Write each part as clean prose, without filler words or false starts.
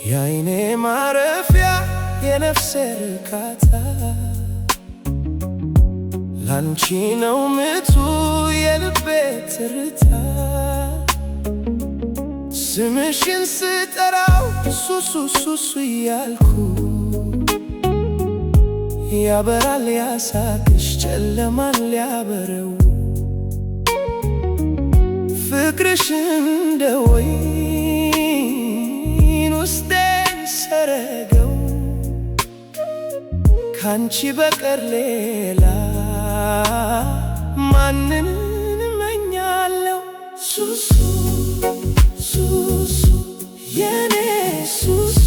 የዓይኔ ማረፊያ የነፍሴ እርካታ ላንቺ ነው ምቱ የልቤ ትርታ። ስምሽን ስጠራው ሱሱ ሱሱ እያልኩ ያበራል ያሳቅሽ ጨለማን ሊያበረው ፍቅርሽ እንደ ወይን ውስጤን ሰረገው ካንቺ በቀር ሌላ ማንን እመኛለሁ? ሱሱ ሱሱ የኔ ሱሱ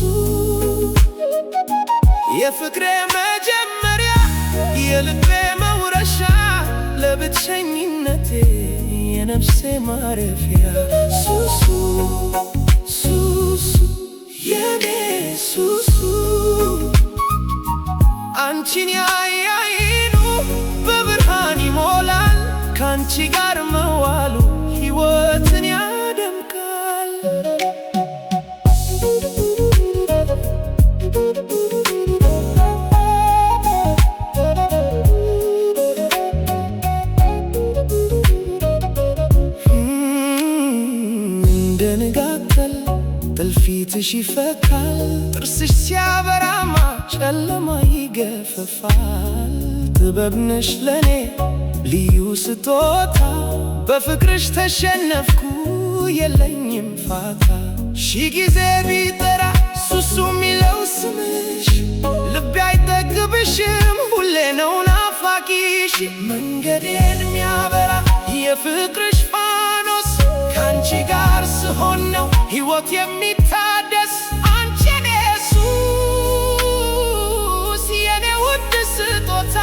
የፍቅሬ መጀመሪያ የልቤ መውረሻ ለብቸኝነቴ የነፍሴ ማረፊያ ሱሱ ሱሱ የኔ ሱሱ አንቺን ያየ ዓይኑ በብርሃን ይሞላል ካንቺ ጋር መዋሉ ሕይወትን ያደምቃል። እንደ ንጋት ጥልፊትሽ ይፈካል ጥርስሽ ሲያበራማ ጨለማ ይገፈፋል። ጥበብ ነሽ ለኔ ልዩ ስጦታ በፍቅርሽ ተሸነፍኩ የለኝም ፋታ። ሺ ጊዜ ቢጠራ ሱሱ ሚለው ስምሽ ልቤ አይጠግብሽም ሁሌ ነው ናፋቂሽ። መንገዴን ሚያበራ የፍቅርሽ ፋኖስ ካንቺ ጋር ስሆን ነው ሕይወት የሚታደስ። አንቺ የኔ ሱስ የኔ ውድ ስጦታ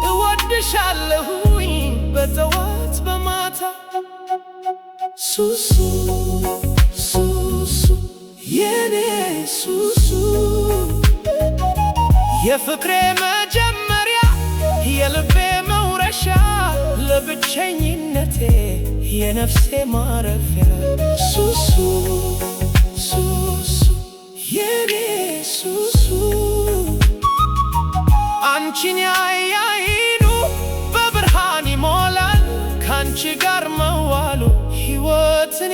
እወድሻለሁኝ በጠዋት በማታ። ሱሱ ሱሱ የኔ ሱሱ የፍቅሬ መጀመሪያ የልቤ መውረሻ ለብቸኝነቴ የነፍሴ ማረፊያ ሱሱ ሱሱ የኔ ሱሱ አንቺን ያየ ዓይኑ በብርሃን ይሞላል ካንቺ ጋር መዋሉ ሕይወትን